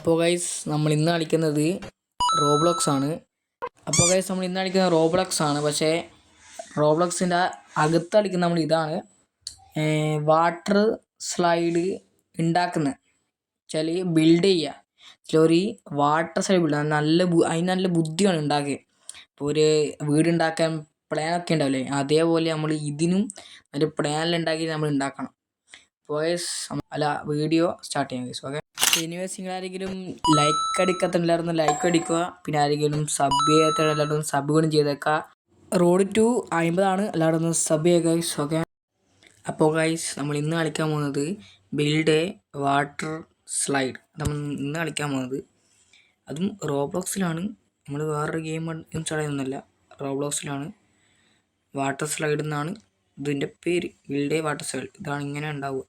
അപ്പോൾ ഗൈസ് നമ്മൾ ഇന്ന് കളിക്കുന്നത് റോബ്ലോക്സ് ആണ്. പക്ഷേ റോബ്ലോക്സിൻ്റെ അകത്ത് കളിക്കുന്ന നമ്മൾ ഇതാണ് വാട്ടർ സ്ലൈഡ് ഉണ്ടാക്കുന്നത് വെച്ചാൽ ബിൽഡ് ചെയ്യുക. ഒരു വാട്ടർ സ്ലൈഡ് ബിൽഡ് അതിന് നല്ല ബുദ്ധിയാണ് ഉണ്ടാക്കുക. ഇപ്പോൾ ഒരു വീടുണ്ടാക്കാൻ പ്ലാനൊക്കെ ഉണ്ടാവില്ലേ, അതേപോലെ നമ്മൾ ഇതിനും ഒരു പ്ലാനിലുണ്ടാക്കി നമ്മൾ ഉണ്ടാക്കണം. വീഡിയോ സ്റ്റാർട്ട് ചെയ്യാം ഗൈസ്. ഓക്കെ, എനിവേസ് നിങ്ങൾ ആരെങ്കിലും ലൈക്ക് അടിക്കാത്തല്ലായിരുന്നു ലൈക്ക് അടിക്കുക. പിന്നെ ആരെങ്കിലും സബ് ചെയ്യാത്തല്ലായിരുന്നു സബ് കൂടി ചെയ്തേക്കുക. റോഡ് ടു 50 എല്ലാവരും സബ് ചെയ്യുക ഗൈസ്. ഓക്കെ, അപ്പോൾ ഗൈസ് നമ്മൾ ഇന്ന് കളിക്കാൻ പോകുന്നത് ബിൽഡ് എ വാട്ടർ സ്ലൈഡ്. നമ്മൾ ഇന്ന് കളിക്കാൻ പോകുന്നത് അതും റോബ്ലോക്സിലാണ്. നമ്മൾ വേറൊരു ഗെയിം ഇൻസ്റ്റാൾ ചെയ്യുന്നൊന്നുമല്ല, റോബ്ലോക്സിലാണ്. വാട്ടർ സ്ലൈഡ് എന്നാണ് ഇതിൻ്റെ പേര്. Build A water slide. ഇതാണ് ഇങ്ങനെ ഉണ്ടാവുക.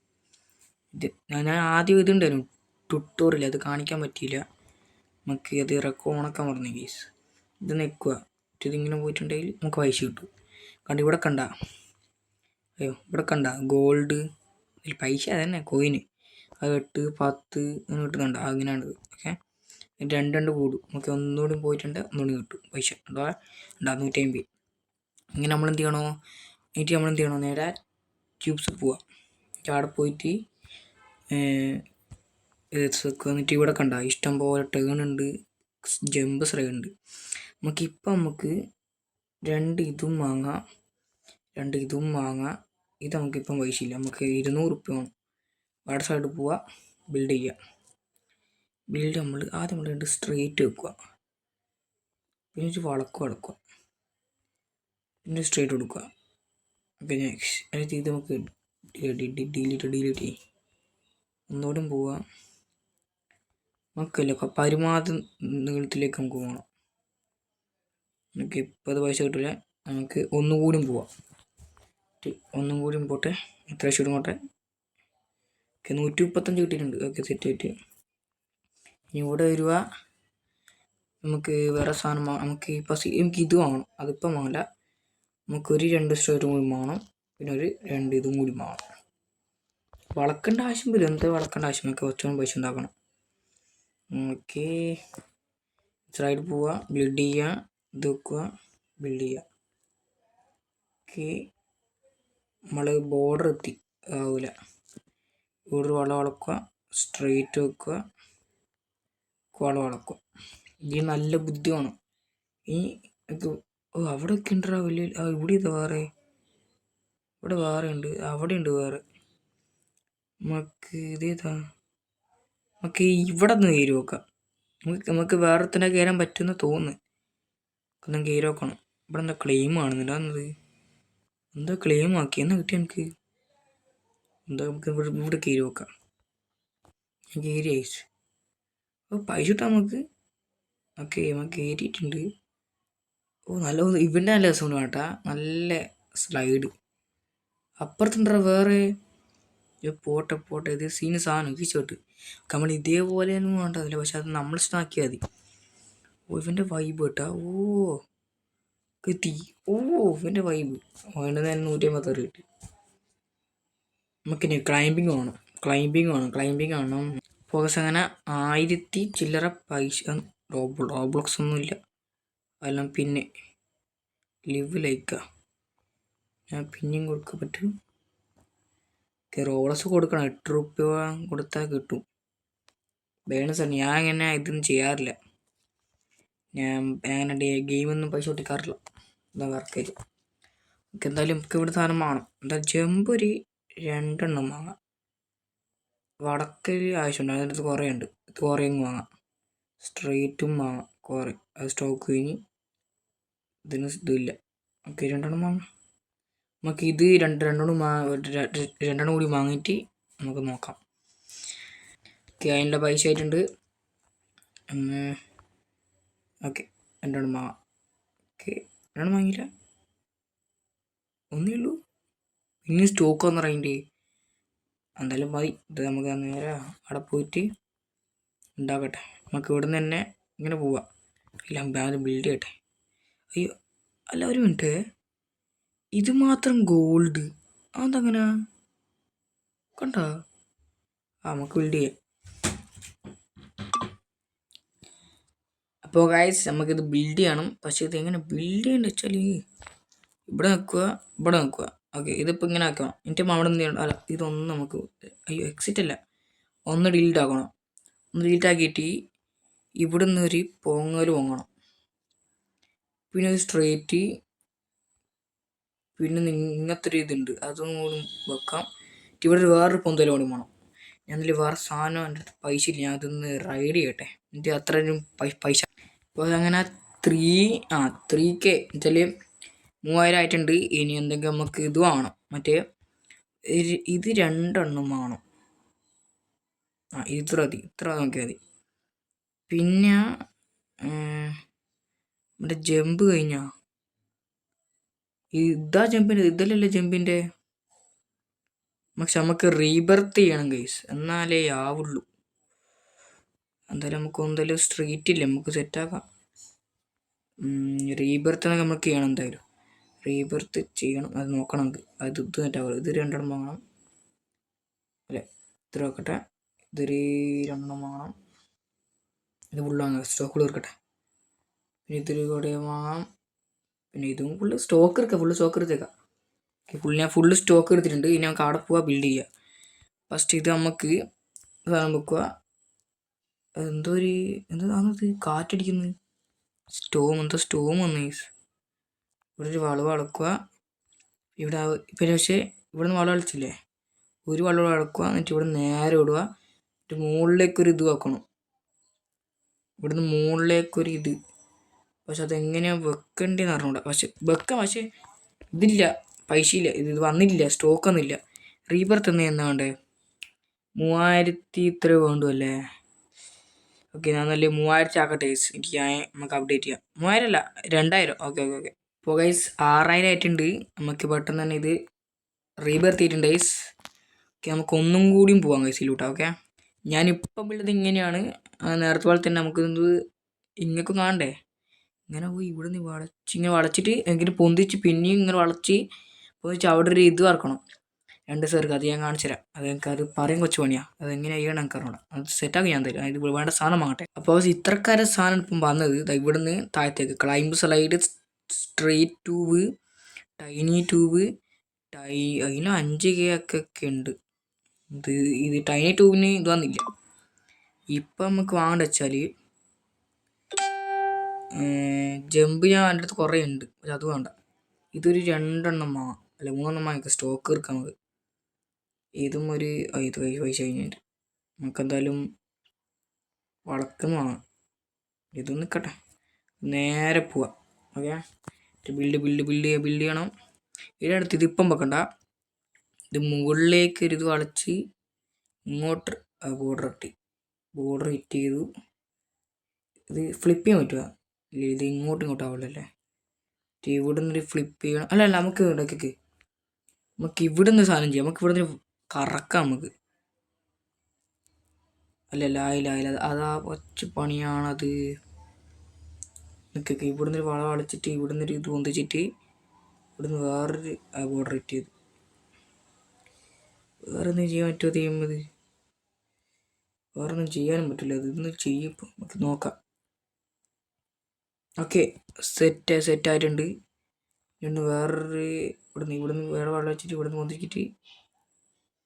ഞാൻ ആദ്യം ഇതുണ്ടായിരുന്നു ട്യൂട്ടോറിയൽ, അത് കാണിക്കാൻ പറ്റിയില്ല. നമുക്ക് അത് ഓണാക്കാൻ പറഞ്ഞു ഗീസ്. ഇത് നിൽക്കുക, ഇതിങ്ങനെ പോയിട്ടുണ്ടെങ്കിൽ നമുക്ക് പൈസ കിട്ടും. ഇവിടെ കണ്ട, ഇവിടെ കണ്ട ഗോൾഡ് പൈസ അതന്നെ കോയിന്. അത് 8, 10 അങ്ങനെ കിട്ടുന്നുണ്ട്. അങ്ങനെയാണ്. ഓക്കെ, രണ്ട് കൂടും. നമുക്ക് ഒന്നുകൂടി പോയിട്ടുണ്ട്, ഒന്നുകൂടി കിട്ടും പൈസ. 150. ഇങ്ങനെ നമ്മൾ എന്ത് ചെയ്യണോ നേരെ ട്യൂബ്സ് പോവാം. അവിടെ പോയിട്ട് എന്നിട്ട് ഇവിടെ കണ്ട ഇഷ്ടം പോലെ ടേൺ ഉണ്ട്, ജമ്പ് സ്ലൈഡ് ഉണ്ട്. നമുക്ക് രണ്ട് ഇതും വാങ്ങാം. ഇത് നമുക്കിപ്പം പൈസയില്ല. നമുക്ക് 200 റുപ്യ വേണം. വാട്ടർ സൈഡ് പോവുക, ബിൽഡ് ചെയ്യുക. നമ്മൾ ആദ്യം രണ്ട് സ്ട്രെയിറ്റ് വെക്കുക, പിന്നെ ഒരു വളക്കുക, പിന്നെ സ്ട്രെയിറ്റ് കൊടുക്കുക. ഓക്കെ, നെക്സ്റ്റ് ഇത് നമുക്ക് ഡിലീറ്റ് ചെയ്യും. ഒന്നുകൂടെ പോവുക. നമുക്കല്ലേ പരമാവധി നീളത്തിലേക്ക് നമുക്ക് പോകണം. നമുക്ക് ഇപ്പോൾ അത് പൈസ കിട്ടില്ല. നമുക്ക് ഒന്നുകൂടി പോവാം. പോട്ടെ, എത്ര ലക്ഷം ഇങ്ങോട്ടെ. ഓക്കെ, 135 കിട്ടിയിട്ടുണ്ട്. ഓക്കെ, സെറ്റായിട്ട്. ഇനി ഇവിടെ വരിക. നമുക്ക് വേറെ സാധനം നമുക്ക് ഇത് വാങ്ങണം. അതിപ്പം വാങ്ങില്ല. നമുക്കൊരു 2 സ്റ്റോറും കൂടി വാങ്ങണം. പിന്നെ ഒരു 2 ഇതും കൂടി വാങ്ങണം. വളക്കേണ്ട ആവശ്യം വരും. എന്താ വളക്കേണ്ട ആവശ്യം? നമുക്ക് കുറച്ചുകൂടി പൈസ ഉണ്ടാക്കണം. ഓക്കെ, സൈഡ് പോവുക, ബിൽഡ് ചെയ്യുക, ഇത് വെക്കുക, ബിൽഡ് ചെയ്യുക. ഓക്കെ, നമ്മൾ ബോർഡർ എത്തി ആവില്ല. ഇവിടെ വളക്കുക, സ്ട്രെയിറ്റ് വെക്കുക, വളക്കുക. ഇത് നല്ല ബുദ്ധിയാണ്. ഈ അവിടെ ഒക്കെ ഉണ്ടാ വലിയ. ഇവിടെ ഇത് വേറെ, ഇവിടെ വേറെ ഉണ്ട്, അവിടെ ഉണ്ട് വേറെ. നമുക്ക് നമുക്ക് ഇവിടെ നിന്ന് കയറി നോക്കാം. നമുക്ക് വേറെ തന്നെ കയറാൻ പറ്റുമെന്ന് തോന്നുന്നു. ഒന്ന് കയറി നോക്കണം. ഇവിടെ എന്താ ക്ലെയിം ആണെന്നുണ്ടാകുന്നത്? എന്താ ക്ലെയിം ആക്കി എന്നാ കിട്ടിയ എനിക്ക്? എന്താ നമുക്ക് ഇവിടെ കയറി നോക്കാം. ഞാൻ കയറി അയച്ചു. പൈസ കിട്ടാം നമുക്ക്. ഓക്കെ, നമുക്ക് കയറിയിട്ടുണ്ട്. നല്ല ഇവൻ്റെ നല്ല രസമുണ്ട് കേട്ടാ. നല്ല സ്ലൈഡ്. അപ്പുറത്തുണ്ടാ വേറെ. പോട്ടെ ഇത് സീന് സാധനം കീച്ചോട്ട്. നമ്മൾ ഇതേപോലെ ഒന്നും വേണ്ടതില്ല, പക്ഷെ അത് നമ്മൾ ഇഷ്ടമാക്കിയാൽ മതി. ഇവൻ്റെ വൈബ് കേട്ടാ. എത്തി. ഇവൻ്റെ വൈബ് അവൻ്റെ തന്നെ 150 കിട്ടി. നമുക്കിനി ക്ലൈമ്പിങ് വേണം. ഫോക്കസ് അങ്ങനെ 1000 ചില്ലറ പൈസ. റോബ്ലോക്സ് ഒന്നുമില്ല എല്ലാം. പിന്നെ ലിവ് ലൈക്കാ ഞാൻ പിന്നെയും കൊടുക്കാൻ പറ്റും. റോളസ് കൊടുക്കണം. 8 റുപ്യ കൊടുത്താൽ കിട്ടും. ബേണസ്. ഞാൻ അങ്ങനെ ഇതൊന്നും ചെയ്യാറില്ല. ഞാൻ അങ്ങനെ ഗെയിമൊന്നും പൈസ ഒട്ടിക്കാറില്ല. എന്താ വർക്കായിട്ട്. നമുക്ക് എന്തായാലും നമുക്ക് ഇവിടെ സാധനം വാങ്ങണം. എന്താ ജമ്പ് ഒരു 2 എണ്ണം വാങ്ങാം. വടക്കൊരു ആവശ്യമുണ്ട്, അതിൻ്റെ അടുത്ത് കുറേ ഉണ്ട്. ഇത് കുറേ വാങ്ങാം. സ്ട്രെയിറ്റും വാങ്ങാം കുറേ. അത് സ്റ്റോക്ക് കഴിഞ്ഞ് ഇതിന് ഇതില്ല. ഓക്കെ, 2 എണ്ണം വാങ്ങാം. നമുക്ക് ഇത് രണ്ടെണ്ണം കൂടി വാങ്ങിയിട്ട് നമുക്ക് നോക്കാം. ഓക്കെ, അതിൻ്റെ പൈസ ആയിട്ടുണ്ട്. ഓക്കെ, 2 എണ്ണം വാങ്ങാം. ഓക്കെ, 2 എണ്ണം വാങ്ങിയില്ല, ഒന്നേ ഉള്ളൂ. ഇനി സ്റ്റോക്ക് വന്ന് അറിയണ്ടേ. എന്തായാലും മതി. ഇത് നമുക്ക് നേരെ അവിടെ പോയിട്ട് ഉണ്ടാക്കട്ടെ. നമുക്ക് ഇവിടെ നിന്ന് തന്നെ ഇങ്ങനെ പോവാം. ഇല്ല, ബിൽഡ് ചെയ്യട്ടെ. അയ്യോ, അല്ല ഒരു മിനിറ്റ്. ഇത് മാത്രം ഗോൾഡ്. അതെങ്ങനെ കണ്ട? നമുക്ക് ബിൽഡ് ചെയ്യാം. അപ്പോൾ ഗൈസ് നമുക്കിത് ബിൽഡ് ചെയ്യണം. പക്ഷേ ഇത് എങ്ങനെ ബിൽഡ് ചെയ്യണമെന്ന് വെച്ചാൽ ഇവിടെ നിൽക്കുക, ഇവിടെ നിൽക്കുക. ഓക്കെ, ഇതിപ്പോൾ ഇങ്ങനെ ആക്കണം. എന്നിട്ട് അവിടെ നിന്ന് അല്ല, ഇതൊന്നും നമുക്ക് അയ്യോ എക്സിറ്റ് അല്ല, ഒന്ന് ഡിലീറ്റ് ആക്കണം. ഒന്ന് ഡിലീറ്റ് ആക്കിയിട്ട് ഇവിടെ നിന്ന് ഒരു പൊങ്ങൽ പൊങ്ങണം. പിന്നെ ഒരു സ്ട്രേറ്റ്, പിന്നെ ഇങ്ങനത്തെ ഒരു ഇതുണ്ട്, അതും കൂടി വെക്കാം. ഇവിടെ ഒരു വേറൊരു പൊന്തൽ കൂടി വേണം. ഞാനതിൽ വേറെ സാധനം എൻ്റെ അടുത്ത് പൈസ ഇല്ല, ഞാൻ അതൊന്ന് റൈഡ് ചെയ്യട്ടെ. എനിക്ക് അത്രയും പൈസ. അപ്പോൾ അങ്ങനെ 3K എന്നുവെച്ചാൽ 3000 ആയിട്ടുണ്ട്. ഇനി എന്തെങ്കിലും നമുക്ക് ഇത് വേണം, മറ്റേ ഇത് 2 വേണം. ഇത്ര മതി, ഇത്ര നോക്കിയാൽ മതി. പിന്നെ നമ്മുടെ ജമ്പ് കഴിഞ്ഞാ ഇതാ ജമ്പിൻ്റെ, ഇതല്ലല്ലേ ജമ്പിൻ്റെ. പക്ഷെ നമുക്ക് റീബർത്ത് ചെയ്യണം ഗൈസ്, എന്നാലേ ആവുള്ളൂ. എന്തായാലും നമുക്ക് എന്തായാലും സ്ട്രീറ്റ് ഇല്ല, നമുക്ക് സെറ്റാക്കാം. റീബർത്ത് നമുക്ക് ചെയ്യണം, എന്തായാലും റീബർത്ത് ചെയ്യണം. അത് നോക്കണം, അത് ഇത് സെറ്റാവുള്ളൂ. ഇത് 2 വാങ്ങണം അല്ലേ, ഇത്ര വെക്കട്ടെ. ഇതൊരു 2 വാങ്ങണം. ഇത് ഫുള്ള് വാങ്ങാം, സ്റ്റോക്ക് തീർക്കട്ടെ. പിന്നെ ഇതൊരു കൂടെ വാങ്ങാം. പിന്നെ ഇതും ഫുള്ള് സ്റ്റോക്ക് എടുക്കാം, ഫുള്ള് സ്റ്റോക്ക് എടുത്തേക്കാം. ഞാൻ ഫുള്ള് സ്റ്റോക്ക് എടുത്തിട്ടുണ്ട്. ഇനി നമുക്ക് അവിടെ പോവാ ബിൽഡ് ചെയ്യുക. ഫസ്റ്റ് ഇത് നമുക്ക് സാധനം വെക്കുക. എന്തോ ഒരു എന്താണത് കാറ്റടിക്കുന്നത്, എന്തോ സ്റ്റോം വന്നു. ഇവിടെ ഒരു വളവ് അളക്കുക. ഇവിടെ പിന്നെ പക്ഷേ ഇവിടെ നിന്ന് വളവ് അളിച്ചില്ലേ, ഒരു വളവ് അളക്കുക. എന്നിട്ട് ഇവിടെ നേരെ വിടുക. എന്നിട്ട് മുകളിലേക്കൊരു ഇത് വെക്കണം, ഇവിടുന്ന് മുകളിലേക്കൊരു ഇത്. പക്ഷെ അതെങ്ങനെയാണ് വെക്കേണ്ടതെന്ന് അറിഞ്ഞൂടാ. പക്ഷേ ഇതില്ല, പൈസ ഇല്ല, ഇത് വന്നില്ല, സ്റ്റോക്ക് ഒന്നുമില്ല. റീബർത്ത് എന്നാ വേണ്ടേ, 3000 ഇത്ര വേണ്ടുമല്ലേ. ഓക്കെ, ഞാൻ നല്ല 3000 ആക്കട്ടെ ഗൈസ്. എനിക്ക് നമുക്ക് അപ്ഡേറ്റ് ചെയ്യാം. 3000 അല്ല, 2000. ഓക്കെ. ഇപ്പോൾ ഗൈസ് 6000 ആയിട്ടുണ്ട്. നമുക്ക് പെട്ടെന്ന് തന്നെ ഇത് റീബർത്ത് ചെയ്തിട്ടുണ്ട് ഗൈസ്. ഓക്കെ, നമുക്ക് ഒന്നും കൂടിയും പോവാം ഗൈസ് ഇതിലൂട്ടാ. ഓക്കെ, ഞാനിപ്പം ഉള്ളത് ഇങ്ങനെയാണ്. നേരത്തെ പോലെ തന്നെ നമുക്ക് ഇങ്ങക്കും കാണണ്ടേ. ഇങ്ങനെ പോയി ഇവിടെ നിന്ന് ഇങ്ങനെ വളച്ചിട്ട് എങ്കിലും പൊന്തിച്ച് പിന്നെയും ഇങ്ങനെ പൊന്തിച്ച് അവിടെ ഒരു ഇത് വറക്കണം. 2 സേർക്ക് അത് ഞാൻ കാണിച്ചു തരാം. അത് പറയും കൊച്ചു പണിയാണ്. അതെങ്ങനെ ചെയ്യണം എനിക്ക് അറിയണം. അത് സെറ്റാക്കി ഞാൻ തരും. ഇത് വേണ്ട സാധനം വാങ്ങട്ടെ. അപ്പോൾ ഇത്രക്കാരെ സാധനം ഇപ്പം വന്നത് ഇവിടുന്ന് താഴത്തേക്ക് climb slide, straight tube, tiny tube, അതിന് 5K ഒക്കെ ഉണ്ട്. ഇത് ടൈനി ട്യൂബിന് ഇത് വന്നില്ല. ഇപ്പം നമുക്ക് വാങ്ങേണ്ട വെച്ചാൽ ജമ്പ് ഞാൻ എൻ്റെ അടുത്ത് കുറേ ഉണ്ട്, പക്ഷെ അത് വേണ്ട. ഇതൊരു 2 വാങ്ങാം, അല്ല 3 വാങ്ങിക്കാം, സ്റ്റോക്ക് എടുക്കാം നമുക്ക്. ഇതും ഒരു ഇത് പൈസ കഴിഞ്ഞിട്ട് നമുക്കെന്തായാലും വളർക്കുന്നു വാങ്ങാം. ഇതും നിൽക്കട്ടെ, നേരെ പോവാം. ഓക്കെ, ബിൽഡ് ചെയ്യണം. ഇതിനടുത്ത് ഇതിപ്പം വെക്കണ്ട, ഇത് മുകളിലേക്ക് ഒരു ഇത് വളച്ച് ഇങ്ങോട്ട് ബോർഡർ ഹിറ്റ് ചെയ്തു. ഇത് ഫ്ലിപ്പ് ചെയ്യാൻ പറ്റുക, ഇത് ഇങ്ങോട്ടും ആവുള്ളല്ലേ. ഇവിടെ നിന്നൊരു ഫ്ലിപ്പ് ചെയ്യണം. അല്ല നമുക്ക് ഇവിടുന്ന് സാധനം ചെയ്യാം. നമുക്ക് ഇവിടുന്ന് കറക്കാം നമുക്ക്. ആയില്ല, അതാ ഒച്ച പണിയാണത്. ഇവിടുന്ന് ഒരു വള വളച്ചിട്ട് ഇവിടുന്ന് ഒരു ഇത് പൊന്തിച്ചിട്ട് ഇവിടുന്ന് വേറൊരു ബോർഡർ ഇട്ട് ചെയ്തു. വേറെ ഒന്നും ചെയ്യാൻ പറ്റുമോ ചെയ്യുന്നത്? വേറെ ഒന്നും ചെയ്യാനും പറ്റില്ല. ഇതൊന്നും ചെയ്യപ്പോൾ നമുക്ക് നോക്കാം. ഓക്കെ, സെറ്റായിട്ടുണ്ട്. വേറൊരു ഇവിടുന്ന് വേറെ വെള്ളം വെച്ചിട്ട് ഇവിടുന്ന് പൊന്തിച്ചിട്ട്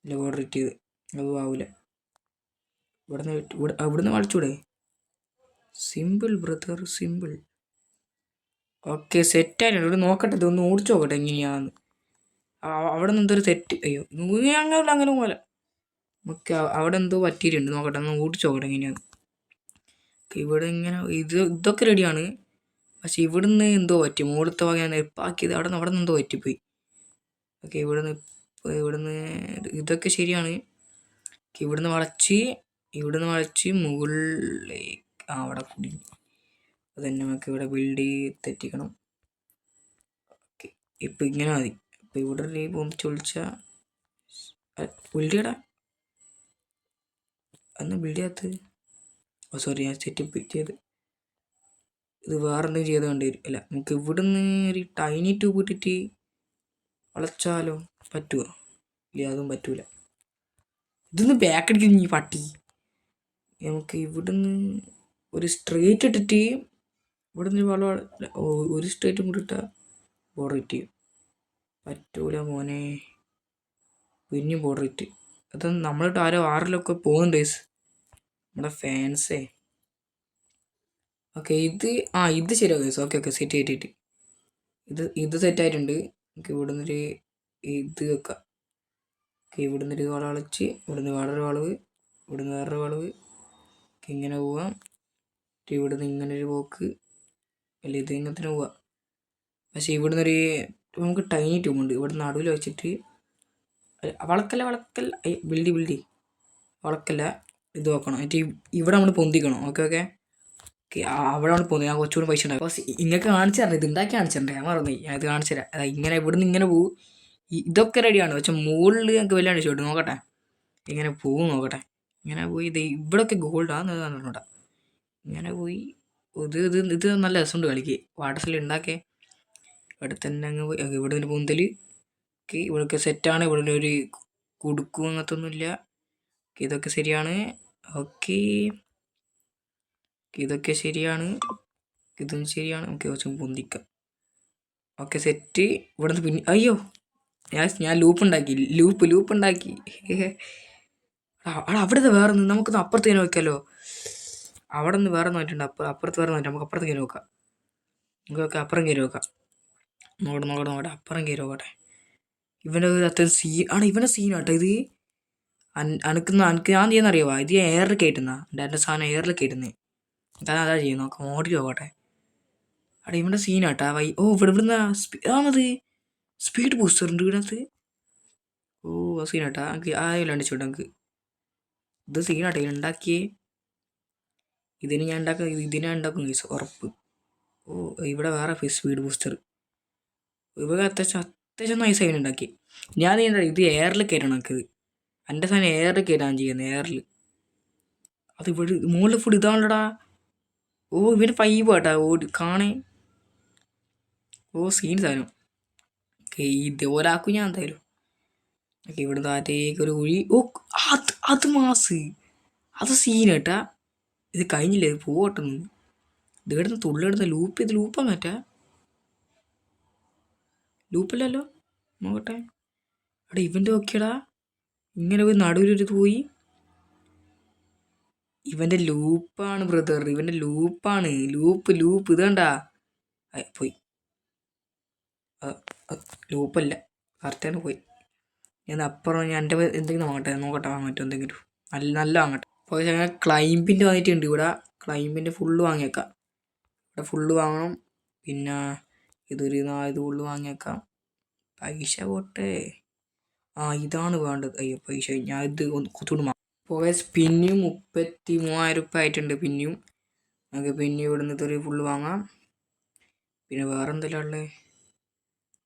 ഇല്ല ബോർഡർ ഇട്ട് ചെയ്ത്. അത് ആവില്ല. ഇവിടുന്ന് കളിച്ചൂടെ? Simple brother, simple. ഓക്കെ, സെറ്റായിട്ടുണ്ട്. ഇവിടെ നോക്കട്ടെ, ഇതൊന്ന് ഓടിച്ചു നോക്കട്ടെ എങ്ങനെയാന്ന്. അവിടെ നിന്ന് എന്തൊരു തെറ്റ്. അയ്യോ, അങ്ങനെ പോലെ നമുക്ക് അവിടെ എന്തോ പറ്റിയിട്ടുണ്ട്. നോക്കട്ടെ, ഒന്ന് ഓടിച്ചു നോക്കട്ടെ എങ്ങനെയാണ്. ഇവിടെ ഇങ്ങനെ ഇതൊക്കെ റെഡിയാണ്. പക്ഷെ ഇവിടുന്ന് എന്തോ പറ്റി, മുകളിലത്തെ വക ഞാൻ നെരുപ്പാക്കിയത് അവിടെ നിന്ന് എന്തോ പറ്റിപ്പോയി. ഓക്കെ, ഇവിടുന്ന് ഇതൊക്കെ ശരിയാണ്. ഇവിടുന്ന് വളച്ച് മുകളിലേക്ക് അവിടെ കുടിഞ്ഞു. അത് തന്നെ നമുക്ക് ഇവിടെ ബിൽഡ് തെറ്റിക്കണം. ഓക്കെ, ഇപ്പം ഇങ്ങനെ മതി. ഇപ്പം ഇവിടെ പൊന്തിച്ചൊളിച്ചാൽ ബിൽഡ് ചെയ്യടാ. അന്ന് ബിൽഡ് ചെയ്യാത്തത്, സോറി, ഞാൻ സെറ്റപ്പ് ചെയ്ത് ഇത് വേറെ എന്തെങ്കിലും ചെയ്ത് വേണ്ടി വരും. അല്ല, നമുക്ക് ഇവിടുന്ന് ഒരു ടൈനി ട്യൂബ് ഇട്ടിട്ട് വളച്ചാലോ? പറ്റുമോ? ഇല്ല, അതും പറ്റൂല. ഇതൊന്ന് ബാക്കടിക്കുന്നു ഈ പട്ടി. നമുക്ക് ഇവിടുന്ന് ഒരു സ്ട്രേറ്റ് ഇട്ടിട്ട് ഇവിടെ നിന്ന് വളരെ ഒരു സ്റ്റേറ്റും കൂടി ഇട്ടാൽ ബോർഡർ ഇറ്റ് പറ്റൂല മോനെ. പിന്നെയും ബോർഡർ ഇറ്റ്. അത് നമ്മളിട്ട് ആരോ ആറിലൊക്കെ പോകുന്നുണ്ട് നമ്മുടെ ഫാൻസേ. ഓക്കെ ഇത് ശരിയാ ഗൈസ്. ഓക്കെ സെറ്റ് ചെയ്തിട്ട് ഇത് സെറ്റായിട്ടുണ്ട്. നമുക്ക് ഇവിടെ നിന്നൊരു ഇത് വെക്കാം. ഓക്കെ ഇവിടെ നിന്നൊരു വളച്ച്, ഇവിടെ നിന്ന് വേറൊരു വളവ്, ഇവിടെ നിന്ന് വേറൊരു വളവ്. ഇങ്ങനെ പോവാം. ഇവിടെ നിന്ന് ഇങ്ങനൊരു പോക്ക്. അല്ല ഇത് ഇങ്ങനത്തെ പോവാം. പക്ഷേ ഇവിടെ നിന്നൊരു നമുക്ക് ടൈനി ട്യൂബുണ്ട്. ഇവിടെ നടുവിൽ വെച്ചിട്ട് വളക്കല്ല ബിൽഡി വളക്കല്ല. ഇത് വെക്കണം. എന്നിട്ട് ഇവിടെ നമ്മൾ പൊന്തിക്കണം. ഓക്കെ അവിടെ നമ്മൾ പൊന്തി. ഞാൻ കുറച്ചുകൂടി പൈസ ഉണ്ടാകും. പക്ഷേ ഇങ്ങനെയൊക്കെ കാണിച്ചു തരണം. ഇത് ഉണ്ടാക്കി കാണിച്ചു തരണ്ടേ? ഞാൻ മറന്നു. ഞാൻ ഇത് കാണിച്ചു തരാം. അതാ ഇങ്ങനെ ഇവിടുന്ന് ഇങ്ങനെ പോകും. ഇതൊക്കെ റെഡിയാണ്. പക്ഷെ മുകളിൽ ഞങ്ങൾക്ക് വലിയ അടിച്ചോട്ട് നോക്കട്ടെ. ഇങ്ങനെ പോകും നോക്കട്ടെ. ഇങ്ങനെ പോയി ഇത് ഇവിടെയൊക്കെ ഗോൾഡാന്ന് പറഞ്ഞോട്ടാ. ഇങ്ങനെ പോയി ഇത് നല്ല രസമുണ്ട് കളിക്ക്. വാട്ടർസിൽ ഉണ്ടാക്കേ. ഇവിടെ തന്നെ അങ്ങ് പോയി. ഇവിടെ ഒരു പൊന്തൽ. ഇവിടെയൊക്കെ സെറ്റാണ്. ഇവിടെ ഒരു കുടുക്കും അങ്ങനത്തൊന്നുമില്ല. ഇതൊക്കെ ശരിയാണ്. ഓക്കെ ഇതൊക്കെ ശരിയാണ്. ഇതും ശരിയാണ്. ഓക്കെ കുറച്ചും പൊന്തിക്കാം. Okay set. ഇവിടെ നിന്ന് പിന്നെ അയ്യോ ഞാൻ ലൂപ്പ് ഉണ്ടാക്കി. അവിടെ നിന്ന് വേറെ നമുക്കൊന്ന് അപ്പുറത്ത് കയറി നോക്കിയാലോ. അവിടെ നിന്ന് വേറെ നോക്കിയിട്ടുണ്ട്. അപ്പുറത്ത് വേറെ നോക്കി. നമുക്ക് അപ്പുറത്ത് കയറി നോക്കാം. നമുക്ക് അപ്പുറം കയറി നോക്കാം. നോക്കട്ടെ അപ്പുറം കയറി നോക്കട്ടെ. ഇവൻ്റെ ഒരു അത്യാവശ്യം ഇവൻ്റെ സീനാട്ടോ ഇത്. എനിക്ക് ഞാൻ ചെയ്യുന്നറിയാവാ. ഇത് എയറിൽ കയറ്റുന്ന എൻ്റെ സാധനം എയറിൽ കയറ്റുന്നത്. അതാ ചെയ്യുന്നത്. നോക്കാം ഓടി നോക്കട്ടെ. ഇവൻ്റെ സീനാട്ടാ. ഇവിടുന്ന് ആണത് സ്പീഡ് ബൂസ്റ്റർ ഉണ്ട് ഇതിനകത്ത്. സീനാട്ടാ. എനിക്ക് ആയില്ലാണ്ട് ചോട്ടെ. എനിക്ക് ഇത് സീനാട്ടെ ഉണ്ടാക്കിയേ. ഇതിനെ ഞാൻ ഉണ്ടാക്കും ഉറപ്പ്. ഇവിടെ വേറെ സ്പീഡ് ബൂസ്റ്റർ. ഇവിടെ അത്യാവശ്യം നൈസ് അതിന് ഉണ്ടാക്കി. ഞാൻ ഇത് എയറിൽ കയറ്റണം. എനിക്കിത് എൻ്റെ സാധനം എയറിൽ കയറ്റാൻ ചെയ്യുന്നത്. എയറിൽ അത് ഇവിടെ മുകളിൽ ഫുഡ് ഇതാണല്ലോടാ. ഇവന് 5 ആട്ടാ കാണേ. സീൻ സാധനം. ഇതേപോലെ ആക്കും ഞാൻ എന്തായാലും. ഇവിടെ താറ്റേക്ക് ഒരു കുഴി. അത് മാസ്. അത് സീൻ കേട്ടാ. ഇത് കഴിഞ്ഞില്ലേ? ഇത് പോകട്ടെന്ന്. ഇത് കിടന്ന് തുള്ളിടുന്ന ലൂപ്പ്. ഇത് ലൂപ്പാ മാറ്റാ. ലൂപ്പല്ലല്ലോ. നോക്കട്ടെ. ഇവൻ്റെ നോക്കിയടാ. ഇങ്ങനെ പോയി നടുവിലൊരിത് പോയി. ഇവൻ്റെ ലൂപ്പാണ് ബ്രദർ. ഇവൻ്റെ ലൂപ്പാണ്. ലൂപ്പ് ഇത് കണ്ടാ പോയി. ലൂപ്പല്ല കറക്റ്റാണ് പോയി. ഞാൻ അപ്പുറം ഞാൻ എൻ്റെ എന്തെങ്കിലും നോക്കട്ടെ വാങ്ങാൻ പറ്റും എന്തെങ്കിലും നല്ല വാങ്ങട്ടെ. അപ്പോൾ അങ്ങനെ ക്ലൈമ്പിൻ്റെ വന്നിട്ടുണ്ട്. ഇവിടെ ക്ലൈമ്പിൻ്റെ ഫുള്ള് വാങ്ങിയേക്കാം. ഇവിടെ ഫുള്ള് വാങ്ങണം. പിന്നെ ഇതൊരു 4 ഫുള്ള് വാങ്ങിയേക്കാം. പൈസ പോട്ടെ. ഇതാണ് വേണ്ടത്. അയ്യോ പൈസ ഞാൻ ഇത് കുറച്ചുകൂടി വാങ്ങാം. പോയ പിന്നെയും 33,000 രൂപ ആയിട്ടുണ്ട്. പിന്നെയും നമുക്ക് ഇവിടെ നിന്ന് ഇതൊരു ഫുള്ള് വാങ്ങാം. പിന്നെ വേറെ എന്തെല്ലാം ഉള്ളത്?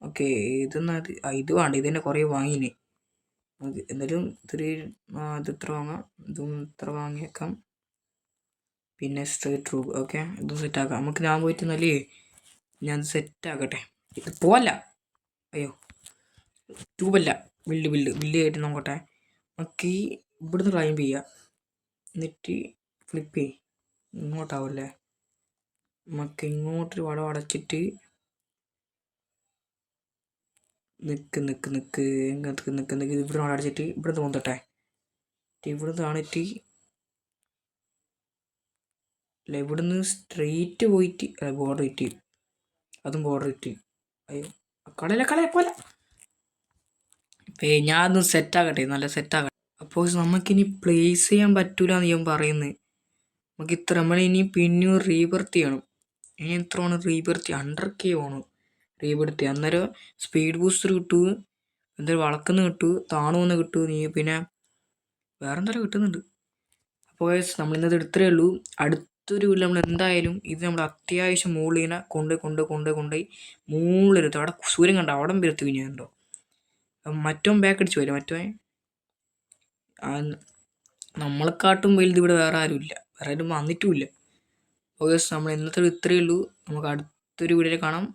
ഓക്കെ ഇത് വേണ്ട. ഇത് തന്നെ കുറേ വാങ്ങിന്. എന്തായാലും ഇത് ഇത്ര വാങ്ങാം. ഇതും ഇത്ര വാങ്ങിയേക്കാം. പിന്നെ സ്ട്രേറ്റ് റൂബ്. ഓക്കെ ഇതും സെറ്റാക്കാം. നമുക്ക് ഞാൻ പോയിട്ട് നല്ലേ ഞാൻ സെറ്റാക്കട്ടെ. ഇത് പോവല്ല. അയ്യോ ട്യൂബല്ല. ബില്ല് ആയിട്ട് നോക്കട്ടെ. നമുക്ക് ഇവിടുന്ന് ക്ലൈംബ് ചെയ്യുക. എന്നിട്ട് ഫ്ലിപ്പ് ചെയ്യും. ഇങ്ങോട്ടാവല്ലേ. നമുക്ക് ഇങ്ങോട്ടൊരു വടം അടച്ചിട്ട് നിൽക്ക് ഇവിടെ അടച്ചിട്ട് ഇവിടുന്ന് പോന്നിട്ടെ. ഇവിടുന്ന് കാണിട്ട് അല്ല ഇവിടുന്ന് സ്ട്രെയിറ്റ് പോയിട്ട് ബോർഡർ ഇറ്റ്. അതും ബോർഡർ ഇറ്റ്. അയ്യോ കളയ പോലെ. ഞാനൊന്ന് സെറ്റാകട്ടെ. നല്ല സെറ്റാകട്ടെ. അപ്പോൾ നമുക്കിനി പ്ലേസ് ചെയ്യാൻ പറ്റൂല എന്ന് ഞാൻ പറയുന്നത്. നമുക്ക് ഇത്ര നമ്മളിനി പിന്നെയും റീബർത്ത് ചെയ്യണം. ഇനി എത്രയാണ് റീബർത്ത്? 100K ആണ് റീബർത്ത്. അന്നേരം സ്പീഡ് ബൂസ്റ്റർ കിട്ടൂ. എന്തായാലും വളക്കുന്ന് കിട്ടൂ. താണുവന്ന് കിട്ടൂ. പിന്നെ വേറെ എന്തായാലും കിട്ടുന്നുണ്ട്. അപ്പോൾ നമ്മളിന്നത് എടുത്തേ ഉള്ളൂ. അടുത്തൊരു വീട്ടിൽ നമ്മൾ എന്തായാലും ഇത് നമ്മൾ അത്യാവശ്യം മുകളിൽ കൊണ്ടുപോയി മുകളിലെടുത്ത്. അവിടെ സൂര്യൻ കണ്ടോ? അവിടെ വരുത്ത് കഴിഞ്ഞുണ്ടോ? മറ്റോ ബാക്ക് അടിച്ചു വരും. മറ്റോ നമ്മളെക്കാട്ടും വലുത് ഇവിടെ വേറെ ആരുമില്ല. വേറെ ആരും വന്നിട്ടുമില്ല. ഓക്കെ നമ്മൾ ഇന്നത്തെ ഇത്രയേ ഉള്ളൂ. നമുക്ക് അടുത്തൊരു വീഡിയോയിൽ കാണാം.